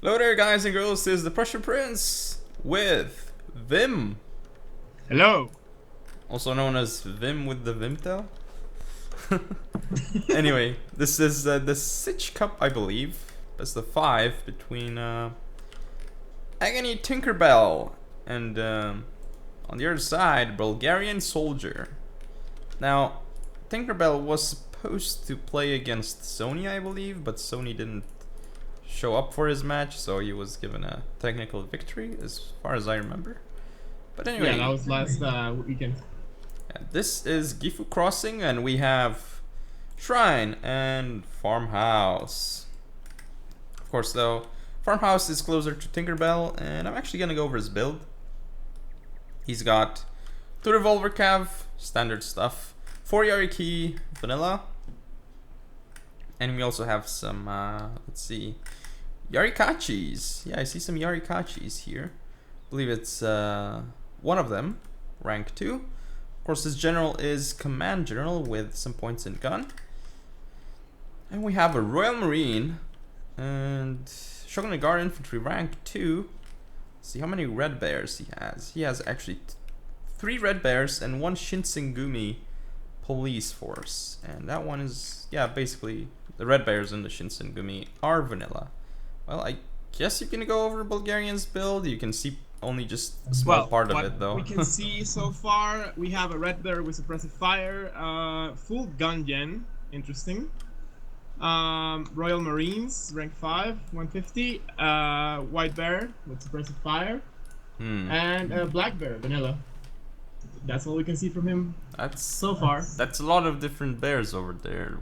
Hello there, guys and girls. This is the Pressure Prince with Vim, Hello. also known as Vim with the Vimtail. Anyway, this is the Sich Cup, I believe. That's the 5 between Agony Tinkerbell and on the other side, Bulgarian Soldier. Now, Tinkerbell was supposed to play against Sony, I believe, but Sony didn't show up for his match, so he was given a technical victory, as far as I remember. But anyway, Yeah, that was last weekend. this is Gifu Crossing, and we have Shrine and Farmhouse. Of course, though, Farmhouse is closer to Tinkerbell, and I'm actually gonna go over his build. He's got 2 Revolver Cav, standard stuff, 4 Yari Key, vanilla, and we also have some, let's see, Yarikachis. Yeah, I see some Yarikachis here. I believe it's one of them, rank 2. Of course, his general is Command General with some points in gun. And we have a Royal Marine and Shogun Guard Infantry rank 2. Let's see how many Red Bears he has. He has actually 3 Red Bears and 1 Shinsengumi police force. And that one is, yeah, basically the Red Bears and the Shinsengumi are vanilla. Well, I guess you can go over Bulgarian's build. You can see only just a small part of it, though. We can see so far we have a red bear with suppressive fire, full gun gen, interesting. Royal Marines, rank 5, 150. White bear with suppressive fire, and black bear, vanilla. That's all we can see from him. That's so far. That's a lot of different bears over there.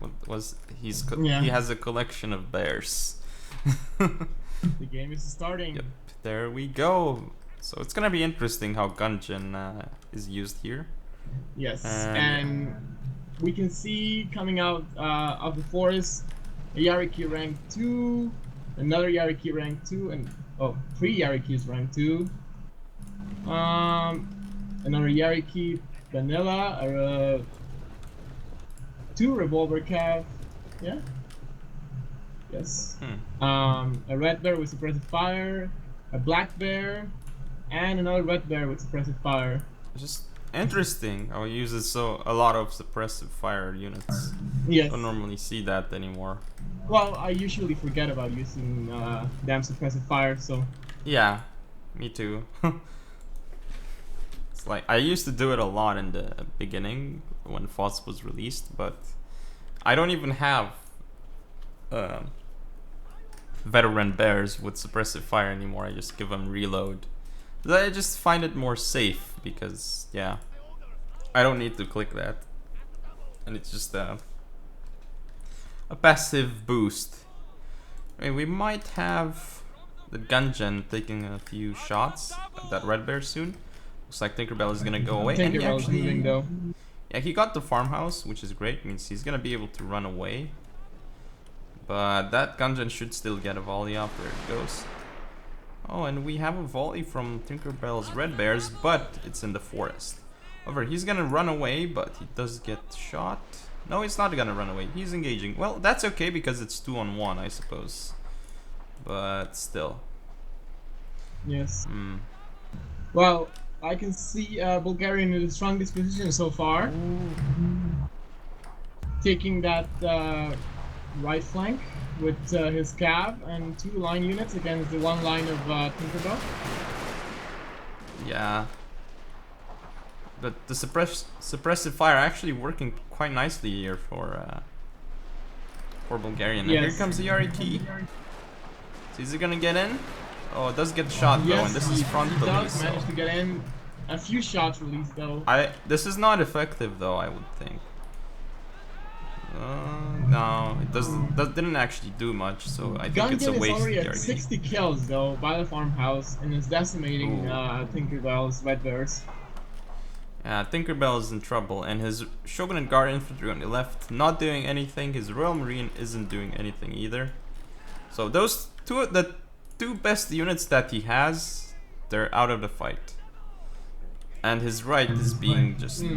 He has a collection of bears. The game is starting. Yep, there we go. So it's gonna be interesting how Gungeon is used here. Yes, and we can see coming out of the forest a Yariki rank 2, another Yariki rank 2, and 3 Yarikis rank 2. Another Yariki vanilla, 2 revolver cav, yeah. Yes. A red bear with suppressive fire, a black bear, and another red bear with suppressive fire. It's just interesting how he uses a lot of suppressive fire units. Yes. Don't normally see that anymore. Well, I usually forget about using damn suppressive fire, so. Yeah, me too. It's like I used to do it a lot in the beginning when FotS was released, but I don't even have veteran bears with suppressive fire anymore. I just give them reload. I just find it more safe because, yeah, I don't need to click that, and it's just a passive boost. I mean, we might have the Gungeon taking a few shots at that red bear soon. Looks like Tinkerbell is gonna go away. And he actually, moving though. Yeah, he got the farmhouse, which is great. Means he's gonna be able to run away. But that Gungeon should still get a volley off. There it goes. Oh, and we have a volley from Tinkerbell's red bears, but it's in the forest. However, he's gonna run away, but he does get shot. No, he's not gonna run away. He's engaging. Well, that's okay because it's 2-on-1, I suppose. But still. Yes. Well, I can see Bulgarian in the strongest position so far. Taking that right flank with his cav and 2 line units against the 1 line of Tinkerbell. Yeah. But the suppressive fire actually working quite nicely here for Bulgarian. Yes. And here comes the Yariki. So is he gonna get in? Oh, it does get shot though, Yes, and this is front he police. does manage to get in. A few shots released though. This is not effective though, I would think. No, it didn't actually do much, so I think it's a Gungeon is waste. already at Yariki. 60 kills though by the farmhouse and is decimating Tinkerbell's red bears. Yeah, Tinkerbell is in trouble, and his Shogun Guard Infantry on the left not doing anything. His Royal Marine isn't doing anything either. So those the two best units that he has, they're out of the fight. And his right is being just he's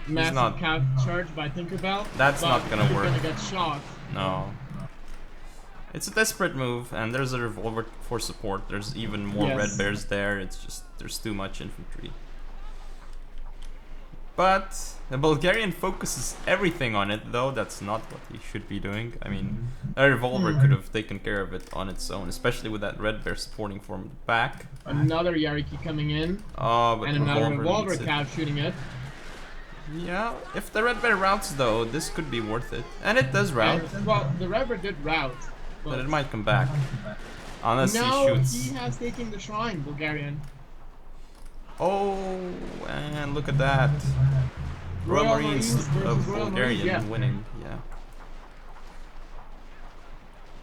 Massive not cav charge by Tinkerbell. That's but not gonna he's work. Gonna get shot. No. It's a desperate move, and there's a revolver for support. There's even more Yes. red bears there. It's just, there's too much infantry. But the Bulgarian focuses everything on it, though that's not what he should be doing. I mean, a revolver could have taken care of it on its own, especially with that red bear supporting from the back. Another Yariki coming in. Oh, but And another revolver meets it. cav shooting it. Yeah, if the red bear routes though, this could be worth it. And it does route, And, well, the Rever did route. but it might come back. Unless he No, shoots. he has taken the shrine, Bulgarian. Oh, and look at that. Royal Marines versus of Royal Bulgarian Marines, yeah. winning, yeah.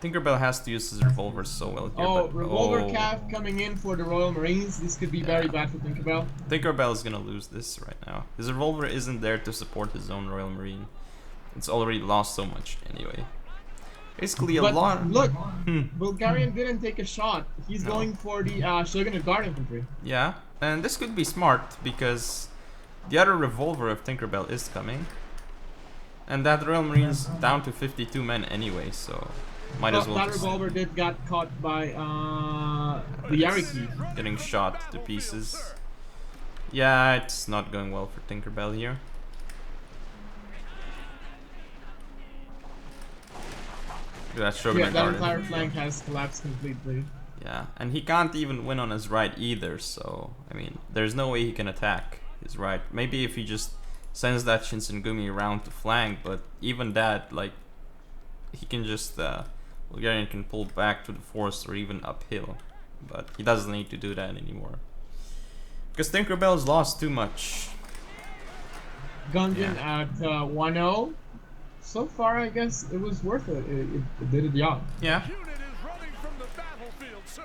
Tinkerbell has to use his revolver so well here, Oh, but revolver cav coming in for the Royal Marines. This could be very bad for Tinkerbell. Tinkerbell is gonna lose this right now. His revolver isn't there to support his own Royal Marine. It's already lost so much anyway. Basically a But lot. look, Bulgarian didn't take a shot. He's No. going for the Shogunate Guard Infantry. Yeah, and this could be smart because the other revolver of Tinkerbell is coming. And that Royal Marine's down to 52 men anyway, so might as well That just revolver did got caught by the Yariki. getting shot to pieces. Yeah, it's not going well for Tinkerbell here. That Yeah, Shogunate that Guard entire Infantry. flank has collapsed completely. Yeah, and he can't even win on his right either, so, I mean, there's no way he can attack his right. Maybe if he just sends that Shinsengumi around to flank, but even that, like, he can just, Bulgarian can pull back to the forest or even uphill, but he doesn't need to do that anymore. Because Tinkerbell's lost too much. Gungeon at 1-0. So far, I guess it was worth it. It did a job. Yeah, Unit is running from the battlefield, sir.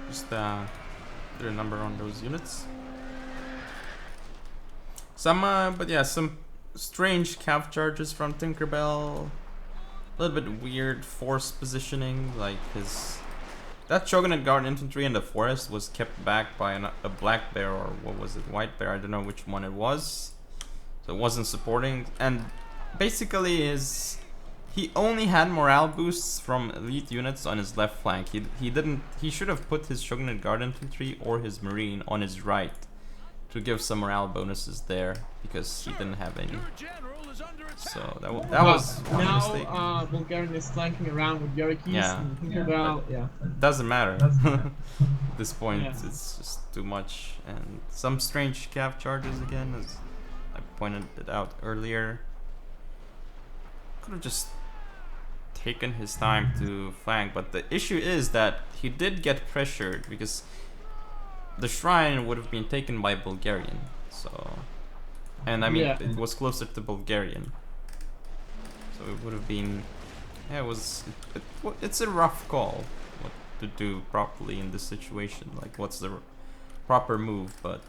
just put a number on those units. Some, but yeah, some strange cav charges from Tinkerbell. A little bit weird force positioning, like that Shogunate Guard infantry in the forest was kept back by a black bear, or what was it, white bear? I don't know which one it was. So it wasn't supporting, and basically he only had morale boosts from elite units on his left flank. He should have put his Shogunate Guard infantry or his marine on his right to give some morale bonuses there, because he didn't have any. Your general is under attack. So that was one mistake. Now Bulgarian is flanking around with Yarikis Yeah, and Tinkerbell. Yeah. Doesn't matter. At this point, Yeah. it's just too much. And some strange cav charges again, as I pointed it out earlier. Could have just taken his time to flank, but the issue is that he did get pressured because the shrine would have been taken by Bulgarian. So, and I mean, Yeah. it was closer to Bulgarian, so it would have been. Yeah, it's a rough call what to do properly in this situation. Like, what's the proper move? But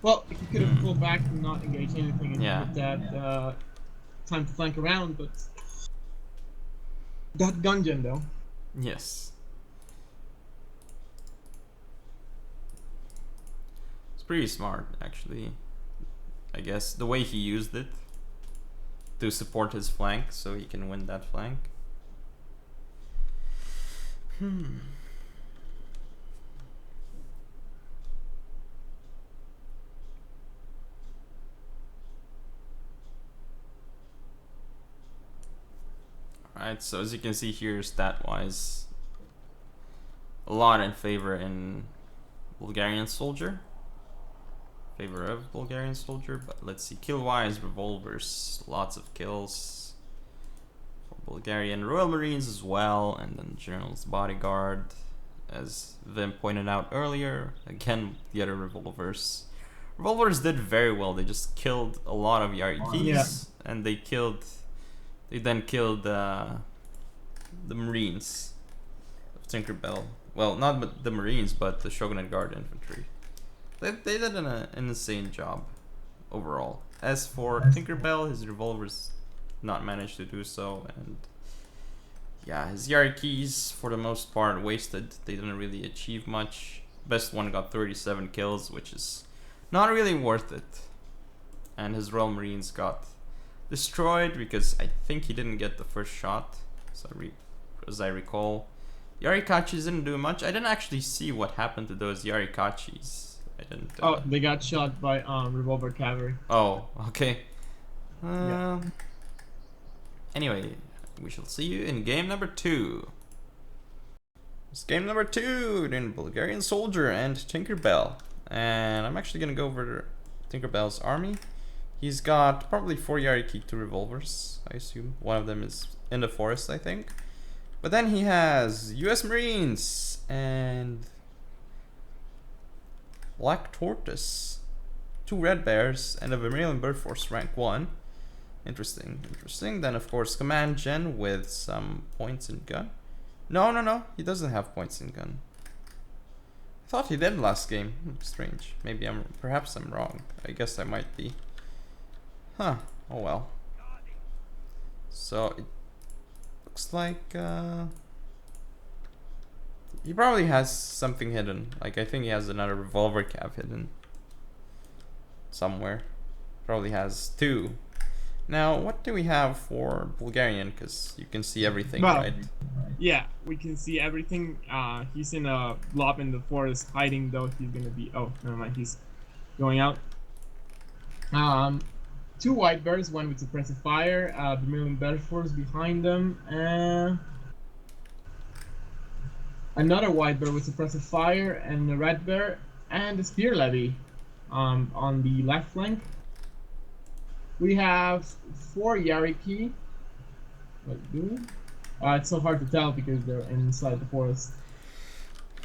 Well, he could have pulled back and not engaged anything and Yeah. put that time to flank around, but that Gungeon though. yes, it's pretty smart actually. I guess the way he used it to support his flank, so he can win that flank. Alright, so as you can see here, stat-wise, a lot in favor in Bulgarian soldier. Favor of Bulgarian soldier, but let's see, kill-wise, revolvers, lots of kills for Bulgarian Royal Marines as well, and then General's Bodyguard, as Vim pointed out earlier. Again, the other revolvers. Revolvers did very well. They just killed a lot of Yarikis, Yeah. and they then killed the Marines of Tinkerbell. Well, not the Marines, but the Shogunate Guard infantry. They did an insane job overall. As for Tinkerbell, his revolvers not managed to do so, and yeah, his Yarikis for the most part wasted. They didn't really achieve much. Best one got 37 kills, which is not really worth it. And his Royal Marines got destroyed because I think he didn't get the first shot. as I recall. Yarikachis didn't do much. I didn't actually see what happened to those Yarikachis. I didn't. Oh, they got shot by revolver cavalry. Oh, okay. Yeah. Anyway, we shall see you in game number 2. It's game number 2 in Bulgarian Soldier and Tinkerbell. And I'm actually gonna go over Tinkerbell's army. He's got probably 4 Yariki, 2 revolvers, I assume. One of them is in the forest, I think. But then he has US Marines and Black Tortoise, 2 Red Bears, and a Vermilion Bird Force rank 1. Interesting, interesting. Then of course Command Gen with some points in gun. No, he doesn't have points in gun. I thought he did last game. Strange. Maybe perhaps I'm wrong. I guess I might be. Huh. Oh well. So it looks like he probably has something hidden. Like I think he has another revolver cav hidden somewhere. Probably has 2. Now, what do we have for Bulgarian? Because you can see everything, Well, right? Yeah, we can see everything. He's in a blob in the forest, hiding though. He's gonna be. Oh, never mind. He's going out. 2 white bears, one with suppressive fire. The Vermilion Bear Force behind them. Another white bear with suppressive fire, and a red bear, and a spear levy on the left flank. We have 4 Yariki. What do we? It's so hard to tell because they're inside the forest.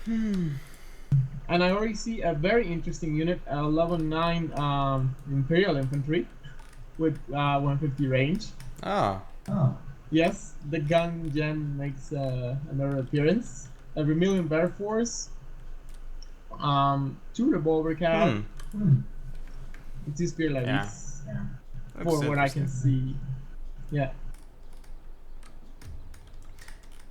And I already see a very interesting unit, level 9 Imperial Infantry with 150 range. Ah. Yes, the gun gen makes another appearance. A Vermilion Bear Force. 2 revolver cav. 2 spear levies. Yeah. For what I can see. Yeah.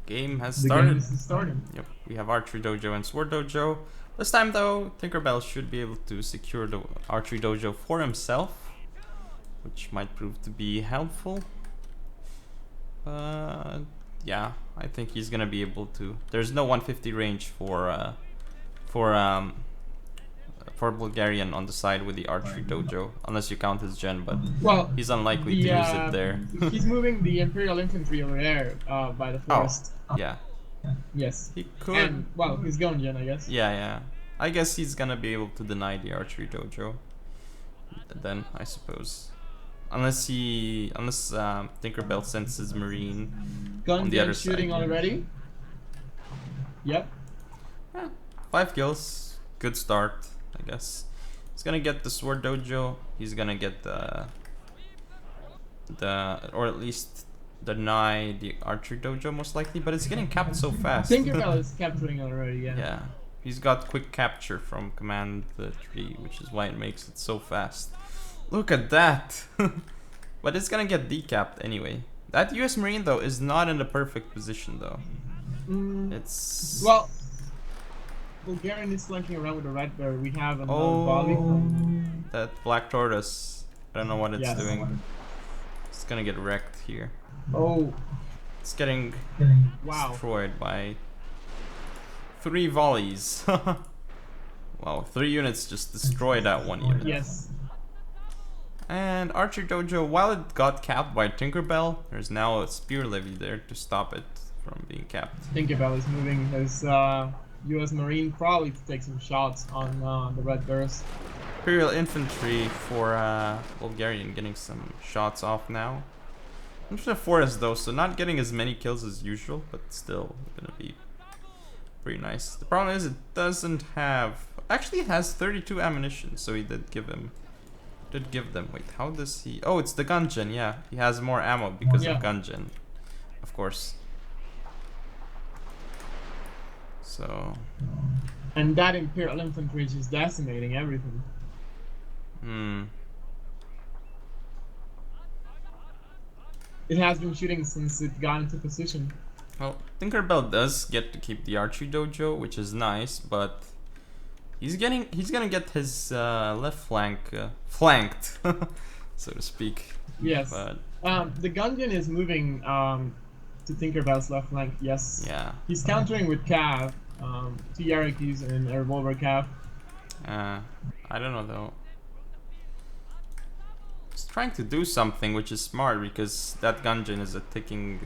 Game has The started. game is starting. Yep, we have Archery Dojo and Sword Dojo. This time though, Tinkerbell should be able to secure the Archery Dojo for himself, which might prove to be helpful. Yeah, I think he's gonna be able to. There's no 150 range for Bulgarian on the side with the Archery Dojo, unless you count his gen, but Well, he's unlikely to use it there. He's moving the Imperial Infantry over there by the forest. Yeah, Yes. he could. And, well, he's going gen, I guess. Yeah. I guess he's gonna be able to deny the Archery Dojo. Then, I suppose. Unless Tinkerbell sends his Marine Gun on the gen other shooting side. already. Yep. Yeah, 5 kills. Good start, I guess. He's gonna get the Sword Dojo. He's gonna get or at least deny the Archery Dojo most likely, but it's getting capped so fast. Tinkerbell is capturing already, yeah. Yeah, he's got quick capture from command tree, which is why it makes it so fast. Look at that! But it's gonna get decapped anyway. That US Marine though is not in the perfect position though. It's Well, Bulgarian is flanking around with a red bear. We have another volley. That Black Tortoise. I don't know what it's Yes. doing. It's gonna get wrecked here. Oh, It's getting wow. destroyed by 3 volleys. Wow, 3 units just destroyed that 1 unit. Yes. And Archer Dojo, while it got capped by Tinkerbell, there's now a spear levy there to stop it from being capped. Tinkerbell is moving his US Marine probably to take some shots on the red bears. Imperial Infantry for Bulgarian getting some shots off now. Into the forest though, so not getting as many kills as usual, but still gonna be pretty nice. The problem is it doesn't have... Actually it has 32 ammunition, so he did give them... Wait, how does he... Oh, it's the gun gen, yeah. He has more ammo because of gun gen. Of course. So... And that Imperial Infantry is just decimating everything. It has been shooting since it got into position. Well, Tinkerbell does get to keep the Archery Dojo, which is nice, but he's gonna get his left flank flanked, so to speak. Yes. But The Gungan is moving to Tinkerbell's left flank. Yes. Yeah. He's countering with Cav, 2 Yarikis and a revolver Cav. I don't know though. He's trying to do something which is smart because that Gungeon is a ticking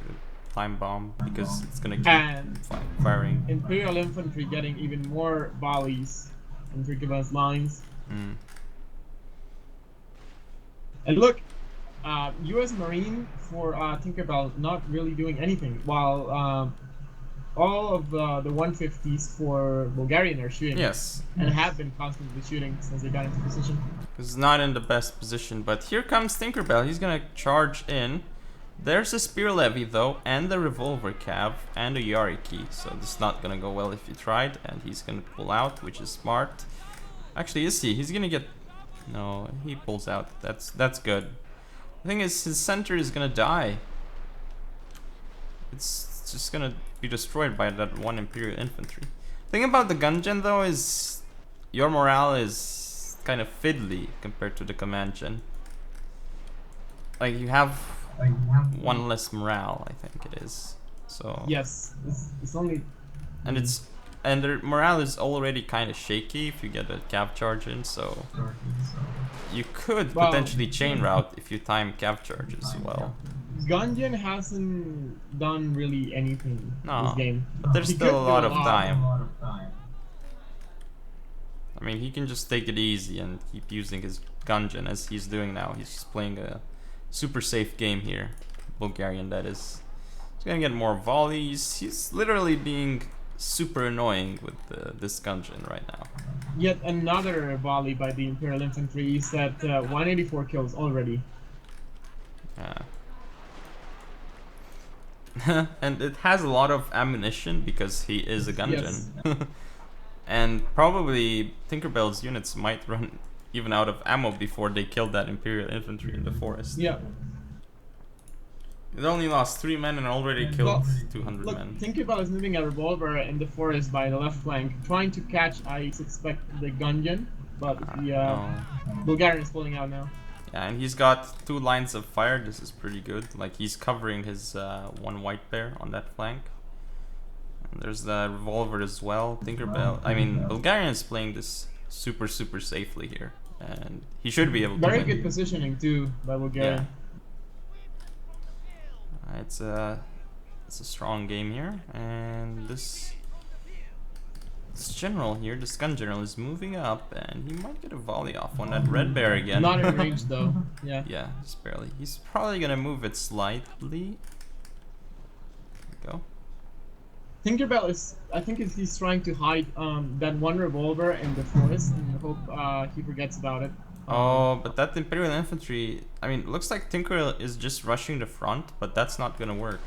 time bomb because it's gonna keep And firing. Imperial Infantry getting even more volleys on Tinkerbell's lines. Mm. And look, US Marine for Tinkerbell not really doing anything, while all of the 150s for Bulgarian are shooting. Yes. And have been constantly shooting since they got into position. He's not in the best position, but here comes Tinkerbell. He's gonna charge in. There's a spear levy though, and the revolver cav, and a Yariki. So this is not gonna go well if you tried, and he's gonna pull out, which is smart. Actually, is he? He's gonna get. No, he pulls out. That's good. The thing is, his center is gonna die. It's just gonna be destroyed by that one Imperial Infantry. Thing about the Gungeon though is your morale is kind of fiddly compared to the command gen. Like you have one less morale, I think it is. So yes, it's only. And their morale is already kind of shaky if you get a cav charge in, so you could potentially chain route if you time cav charges well. Gungeon hasn't done really anything this game. But there's He still could a lot do of time. I mean, he can just take it easy and keep using his Gungeon as he's doing now. He's just playing a super safe game here. Bulgarian, that is. He's gonna get more volleys. He's literally being super annoying with this Gungeon right now. Yet another volley by the Imperial Infantry. He's at 184 kills already. And it has a lot of ammunition because he is a Gungeon. Yes. And probably Tinkerbell's units might run even out of ammo before they killed that Imperial Infantry in the forest. Yeah. It only lost 3 men and already killed 200 look, men. Tinkerbell is moving a revolver in the forest by the left flank, trying to catch, I suspect, the Gungeon, but the Bulgarian is pulling out now. Yeah, and he's got 2 lines of fire. This is pretty good. Like, he's covering his one white bear on that flank. And there's the revolver as well. Tinkerbell. I mean, Bulgarian is playing this super safely here, and he should be able to. Very good positioning too by Bulgarian. Yeah. It's a strong game here, and this general here, this gun general, is moving up, and he might get a volley off on that red bear again. Not in range though. Yeah. Yeah, just barely. He's probably gonna move it slightly. There we go. Tinkerbell is, I think he's trying to hide that one revolver in the forest and hope he forgets about it. Oh, but that Imperial Infantry, I mean, looks like Tinkerbell is just rushing the front, but that's not gonna work.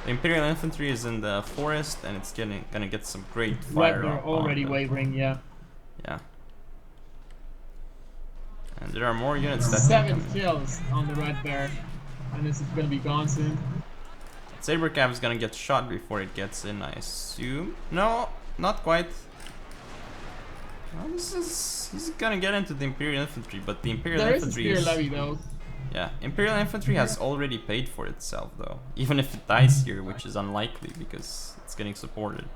The Imperial Infantry is in the forest, and it's gonna get some great fire. Red bear already wavering, yeah. Yeah. And there are more units that 7 kills on the red bear, and this is gonna be gone soon. Saber Cav is gonna get shot before it gets in, I assume. No, not quite. Well, he's gonna get into the Imperial Infantry, but the Imperial Infantry is a spear levy though. Yeah, Imperial Infantry has already paid for itself though, even if it dies here, which is unlikely because it's getting supported.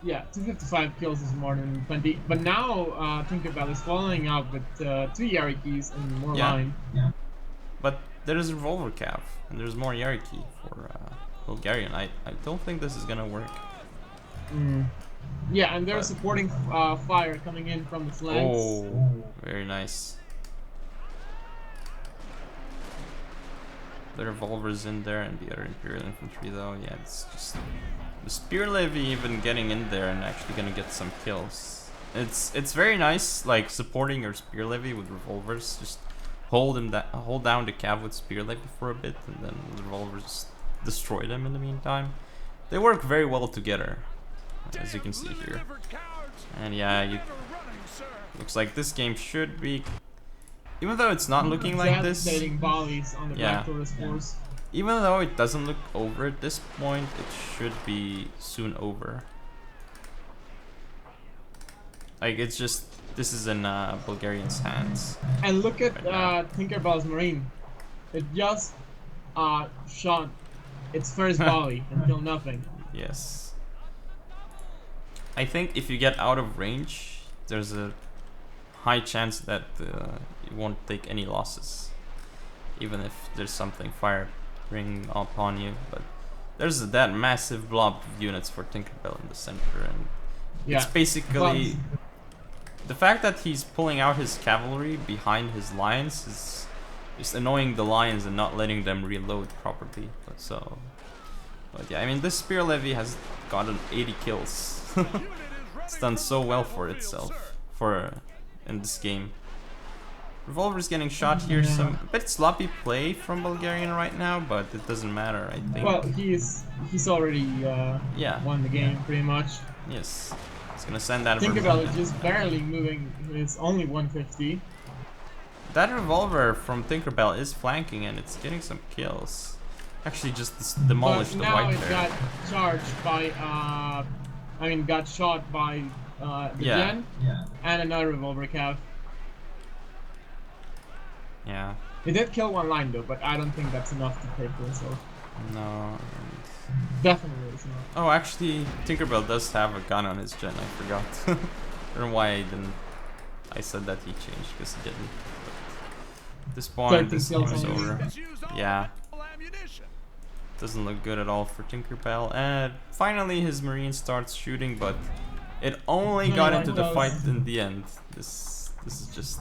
Yeah, 255 kills is more than 20, but now Tinkerbell is following up with 2 Yarikis and more line. Yeah. But there's Revolver Cav, and there's more Yariki for Bulgarian. I don't think this is gonna work. Yeah, and they're supporting fire coming in from the flanks. Oh, very nice. The revolver's in there, and the other Imperial Infantry though. Yeah, it's just the Spear Levy even getting in there and actually gonna get some kills. It's very nice, like supporting your Spear Levy with revolvers. Just hold down the cav with Spear Levy for a bit, and then the revolvers destroy them in the meantime. They work very well together, as you can see here. And yeah, looks like this game should be, even though it's not looking like this. Volleys on the Black Taurus force. Even though it doesn't look over at this point, it should be soon over. Like, it's just, this is in Bulgarian's hands. And look at Tinkerbell's Marine. It just shot its first volley and kill nothing. Yes. I think if you get out of range, there's a high chance that you won't take any losses, even if there's something firing upon you. But there's that massive blob of units for Tinkerbell in the center, and it's basically the fact that he's pulling out his cavalry behind his lines is just annoying the lions and not letting them reload properly. But yeah, I mean, this spear levy has gotten 80 kills. It's done so well for itself in this game. Revolver's getting shot here. Some a bit sloppy play from Bulgarian right now, but it doesn't matter, I think. Well, he's already won the game pretty much. Yes, he's gonna send that. Tinkerbell is just barely moving. It's only 150. That revolver from Tinkerbell is flanking and it's getting some kills. Actually, just demolished the white bear. Now it got charged by, got shot by the gen and another revolver cav. Yeah. It did kill one line though, but I don't think that's enough to pay for himself. No. Definitely it's not. Oh, actually, Tinkerbell does have a gun on his gen. I forgot. I don't know why I didn't. I said that he changed because he didn't. But this point, this game is over. Yeah. Doesn't look good at all for Tinkerbell. And finally, his marine starts shooting, but it only got into the fight in the end. This is just.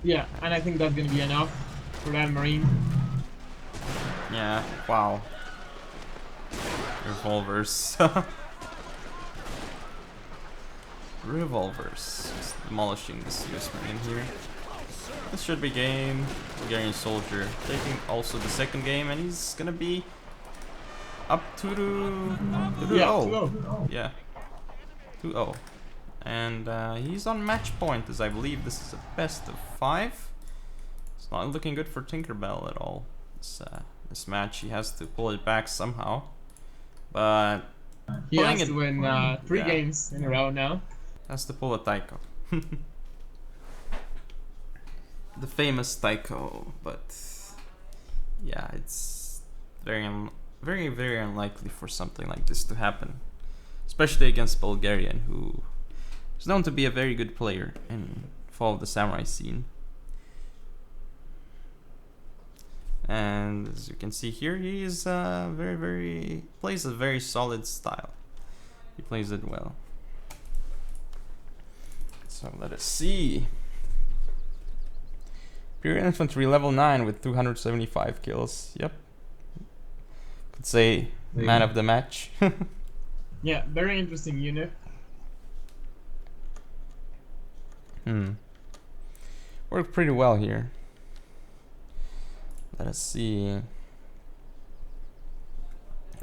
Yeah, and I think that's gonna be enough for that marine. Yeah. Wow. Revolvers. Revolvers. Just demolishing this US marine here. This should be game. Bulgarian soldier taking also the second game, and he's gonna be up 2-0. Yeah. 2-0. And he's on match point, as I believe this is a best of 5. It's not looking good for Tinkerbell at all. This match, he has to pull it back somehow. But he has to win 3 games in a row now. Has to pull a Taiko. The famous Taiko, but yeah, it's very, very unlikely for something like this to happen, especially against Bulgarian, who is known to be a very good player in Fall of the Samurai scene. And as you can see here, he is plays a very solid style. He plays it well. So let us see. Pure Infantry level 9 with 275 kills. Yep. Could say man of the match. Yeah, very interesting unit. Worked pretty well here. Let us see.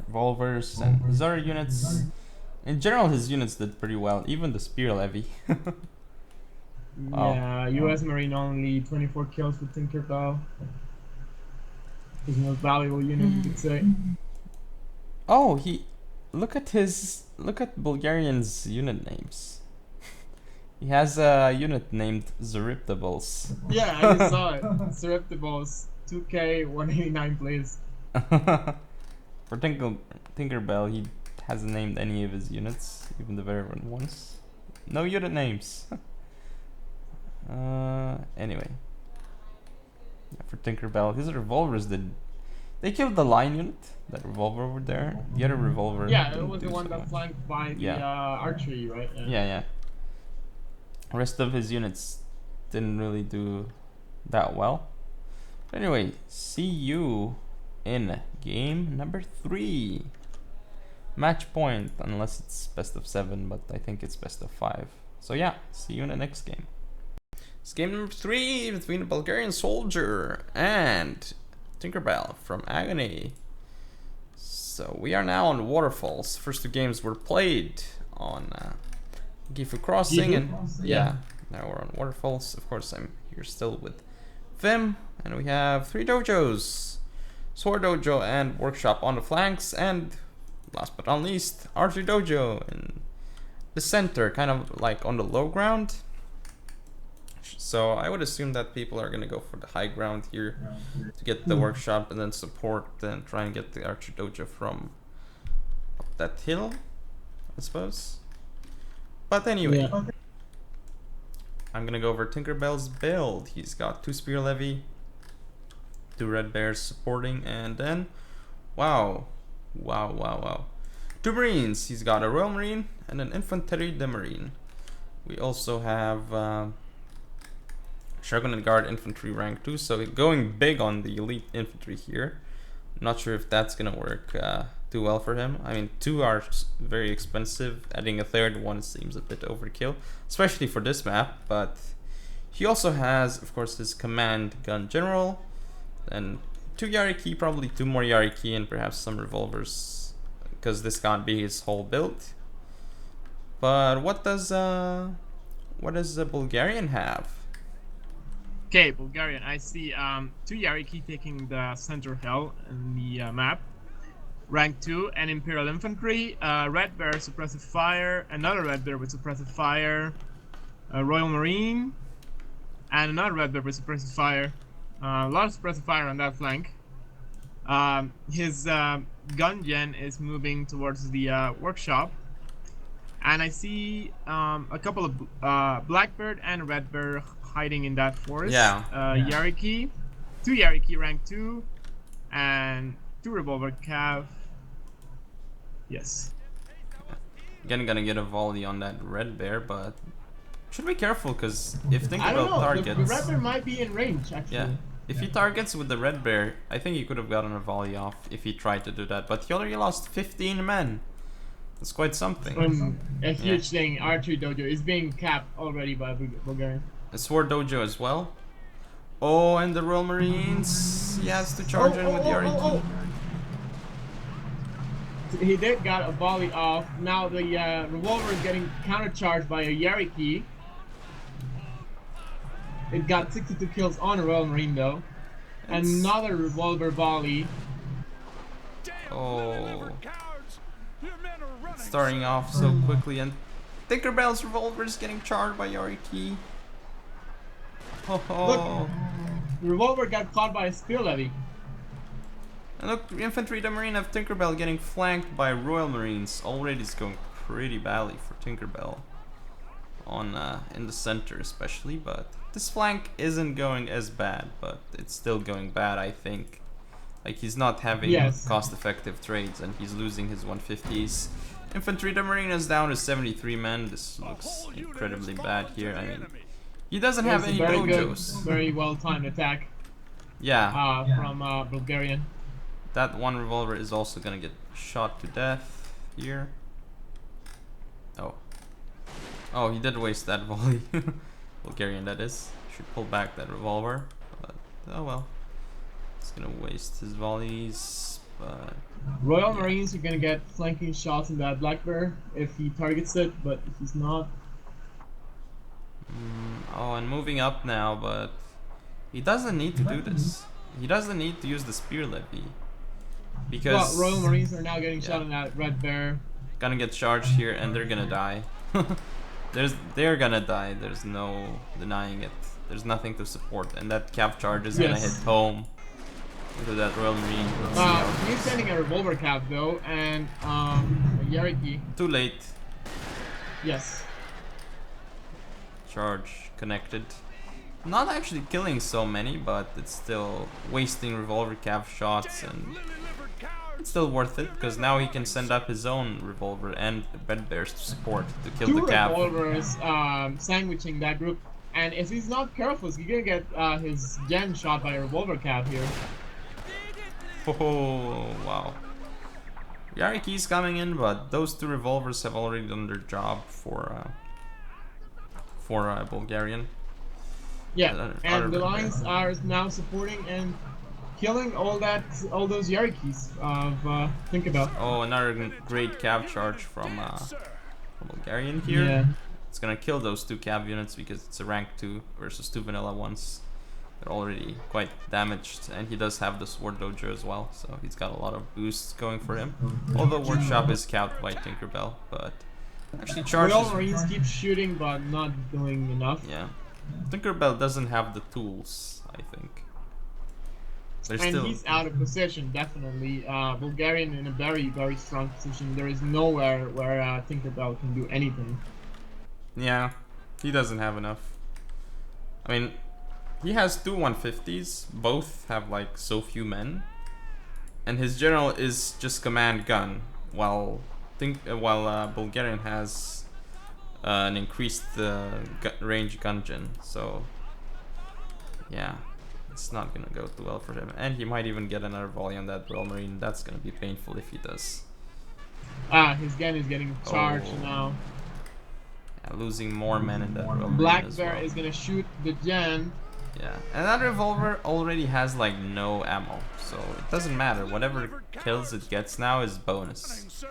Revolvers and his other units. In general, his units did pretty well. Even the spear levy. Yeah, US Marine only 24 kills with Tinkerbell. His most valuable unit, you could say. Oh, look at Bulgarian's unit names. He has a unit named Zeriptables. Yeah, I just saw it. Zeriptables, 2K, 189 plays. For Tinkerbell, he hasn't named any of his units, even the veteran ones. No unit names. Anyway. Yeah, for Tinkerbell, his revolvers they killed the line unit, that revolver over there. The other revolver. Yeah, it was the one that flanked by the archery, right? Yeah. The rest of his units didn't really do that well. But anyway, see you in game number 3. Match point, unless it's best of 7, but I think it's best of 5. So yeah, see you in the next game. It's game number 3 between the Bulgarian soldier and Tinkerbell from Agony. So we are now on Waterfalls. First 2 games were played on Gifu Crossing, and now we're on Waterfalls. Of course, I'm here still with Vim, and we have 3 dojos: Sword Dojo and Workshop on the flanks, and last but not least, Archery Dojo in the center, kind of like on the low ground. So I would assume that people are gonna go for the high ground here to get the workshop and then support, then try and get the Archer Dojo from up that hill, I suppose. But anyway, Yeah. I'm gonna go over Tinkerbell's build. He's got 2 Spear Levy, 2 Red Bears supporting, and then, wow. 2 Marines. He's got a Royal Marine and an Infantry de Marine. We also have Shogun and Guard Infantry rank 2, so going big on the elite infantry here. Not sure if that's gonna work too well for him. I mean, 2 are very expensive. Adding a 3rd one seems a bit overkill, especially for this map. But he also has, of course, his command gun general, and 2 Yariki, probably 2 more Yariki, and perhaps some revolvers, because this can't be his whole build. But what does the Bulgarian have? Okay, Bulgarian. I see 2 Yariki taking the center hill in the map. Rank 2 and Imperial Infantry. Red Bear suppressive fire. Another Red Bear with suppressive fire. A Royal Marine. And another Red Bear with suppressive fire. A lot of suppressive fire on that flank. His gun gen is moving towards the workshop. And I see a couple of Blackbird and Red Bear hiding in that forest. Yeah. Yariki, 2 Yariki rank 2, and 2 Revolver Cav. Yes. Again, gonna get a volley on that Red Bear, but should be careful, because if I don't Tinkerbell know, targets... the Red Bear might be in range, actually. Yeah, if he targets with the Red Bear, I think he could have gotten a volley off if he tried to do that, but he already lost 15 men. That's quite something. A huge thing, Archery Dojo is being capped already by Bulgarian. A Sword Dojo as well. Oh, and the Royal Marines. He has to charge in with Yariki. He did got a volley off. Now the revolver is getting countercharged by a Yariki. It got 62 kills on a Royal Marine though. Another revolver volley. Oh. Starting off so quickly, and Tinkerbell's revolver is getting charged by Yariki. Look, the revolver got caught by a spear levy. And look, Infantry de Marine of Tinkerbell getting flanked by Royal Marines. Already it's going pretty badly for Tinkerbell on in the center especially, but this flank isn't going as bad, but it's still going bad, I think. Like, he's not having cost-effective trades, and he's losing his 150s. Infantry de Marine is down to 73 men. This looks incredibly bad here. I mean, he doesn't have any dojos. Very well-timed attack. Yeah. From Bulgarian. That one revolver is also gonna get shot to death here. Oh. Oh, he did waste that volley. Bulgarian, that is. Should pull back that revolver. But, oh well. He's gonna waste his volleys, but... Royal Marines are gonna get flanking shots in that Black Bear if he targets it, but if he's not... Oh, and moving up now, but... He doesn't need to do this. He doesn't need to use the Spear Levy. Because... Well, Royal Marines are now getting shot in that Red Bear. Gonna get charged here, and they're gonna die. They're gonna die, there's no denying it. There's nothing to support, and that cap charge is gonna hit home into that Royal Marine. He's sending a revolver cap though, and a Yariki. Too late. Yes. Charge connected. Not actually killing so many, but it's still wasting revolver cap shots, and it's still worth it, because now he can send up his own revolver and Red Bears to support to kill the cap. 2 revolvers sandwiching that group, and if he's not careful, he's gonna get his gen shot by a revolver cap here. Oh, wow. Yariki's coming in, but those 2 revolvers have already done their job for Bulgarian. Yeah, and the lines are now supporting and killing all those Yarikis of Tinkerbell. Oh, another great cab charge from Bulgarian here. Yeah. It's gonna kill those 2 cab units because it's a rank 2 versus 2 vanilla ones. They're already quite damaged, and he does have the Sword Dojo as well, so he's got a lot of boosts going for him. Although Workshop is capped by Tinkerbell, but actually charges. Royal Marines keep shooting, but not doing enough. Yeah. Tinkerbell doesn't have the tools, I think. They're And still... he's out of position, definitely. Bulgarian in a very, very strong position. There is nowhere where Tinkerbell can do anything. Yeah, he doesn't have enough. I mean, he has two 150s. Both have like so few men. And his general is just command gun. While Bulgarian has an increased range gungeon. So, yeah. It's not gonna go too well for him. And he might even get another volley on that Royal Marine. That's gonna be painful if he does. His gun is getting charged now. Yeah, losing more men in that Royal Marine Black as Bear well. is gonna shoot the gen. Yeah, and that revolver already has like no ammo, so it doesn't matter. Whatever kills it gets now is bonus. Sir.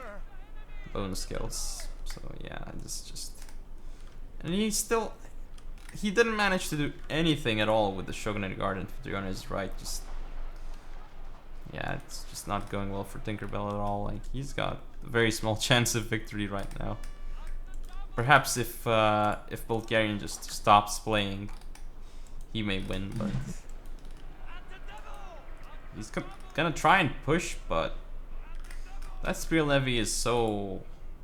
Bonus kills. So yeah, this just... And he didn't manage to do anything at all with the Shogunate Guard Infantry on his right. Just... Yeah, it's just not going well for Tinkerbell at all. Like, he's got a very small chance of victory right now. Perhaps if Bulgarian just stops playing, he may win, but he's gonna try and push, but that Spear Levy is so...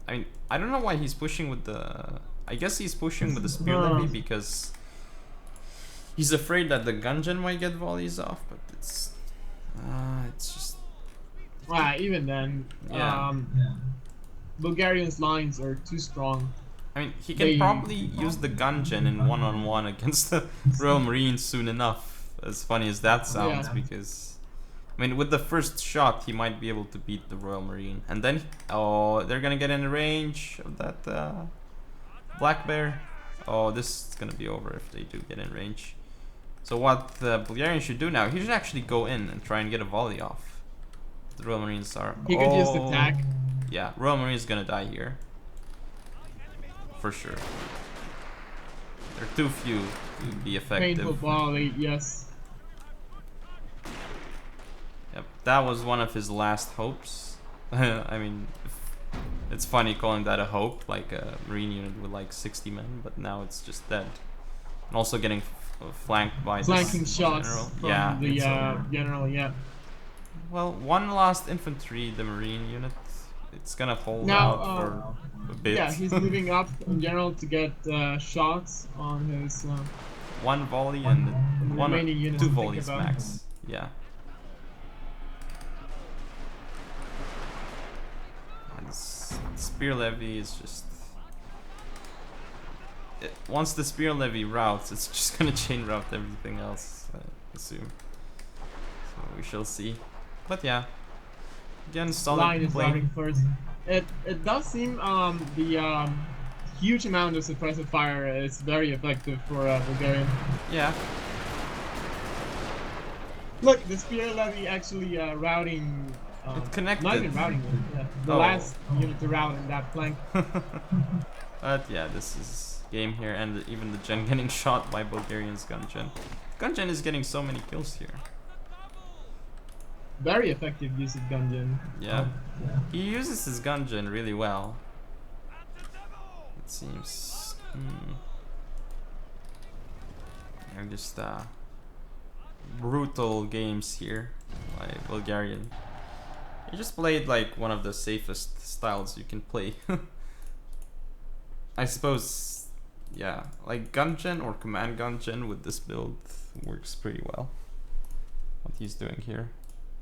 I mean, I don't know why he's pushing with the... I guess he's pushing with the Spear Levy because he's afraid that the Gungeon might get volleys off, but it's just... Even then, Yeah. Bulgarian's lines are too strong. I mean, he can probably use the Gungeon in one-on-one against the Royal Marines soon enough, as funny as that sounds, Yeah. because... I mean, with the first shot, he might be able to beat the Royal Marine. And then, oh, they're gonna get in range of that Black Bear. Oh, this is gonna be over if they do get in range. So what the Bulgarian should do now, he should actually go in and try and get a volley off. The Royal Marines are... He could just attack. Yeah, Royal Marine is gonna die here. For sure. They're too few to be effective. Painful volley, yes. Yep, that was one of his last hopes. I mean, it's funny calling that a hope, like a Marine unit with like 60 men, but now it's just dead. And also getting flanked by Flanking this shots general. from Yeah, the it's over. general, yeah. Well, one lost infantry, the Marine unit. It's gonna hold Now, out for a bit. Yeah, he's moving up in general to get shots on his One volley and one or remaining units two to think volleys about. max. Yeah. And this Spear Levy is just... once the Spear Levy routes, it's just gonna chain route everything else, I assume. So we shall see. But yeah. Again, solid Line is play. routing first. It does seem the huge amount of suppressive fire is very effective for Bulgarian. Yeah. Look, the Spear Levy actually routing. It connected. Not even routing. Yeah, the Oh. last unit to route in that flank. But yeah, this is game here, and even the gen getting shot by Bulgarian's Gungeon. Gungeon is getting so many kills here. Very effective use of Gungeon. Yeah. He uses his Gungeon really well, it seems. They're just brutal games here by Bulgarian. He just played like one of the safest styles you can play. I suppose, yeah, like Gungeon or Command Gungeon with this build works pretty well. What he's doing here.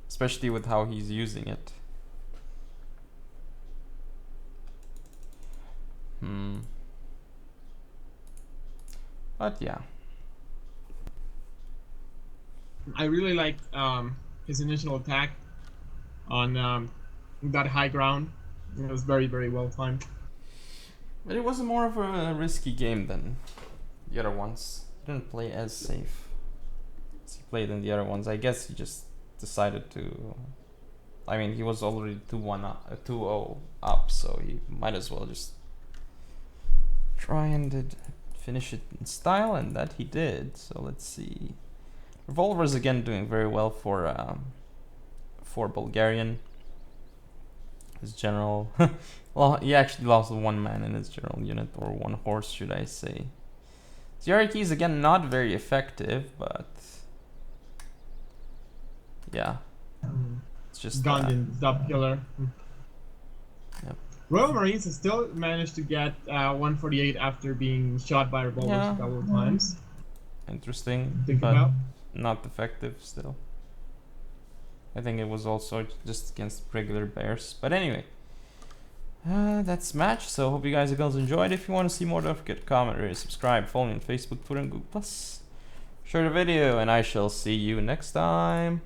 Especially with how he's using it. But yeah. I really liked his initial attack on that high ground. It was very, very well timed. But it was more of a risky game than the other ones. He didn't play as safe as he played in the other ones. I guess he just decided to... I mean, he was already 2-0 up, so he might as well just try and finish it in style, and that he did. So let's see. Revolver's again doing very well for Bulgarian. His general... well, he actually lost one man in his general unit, or one horse, should I say. Zero keys again, not very effective, but yeah, it's just Gungeon, Stop Killer. Yep. Royal Marines has still managed to get 148 after being shot by revolvers Yeah. a couple of times. interesting, Think but about. not effective still. I think it was also just against regular bears. But anyway, that's match. So hope you guys and girls enjoyed. If you want to see more, don't forget to comment, rate, subscribe, follow me on Facebook, Twitter, and Google+. Share the video, and I shall see you next time.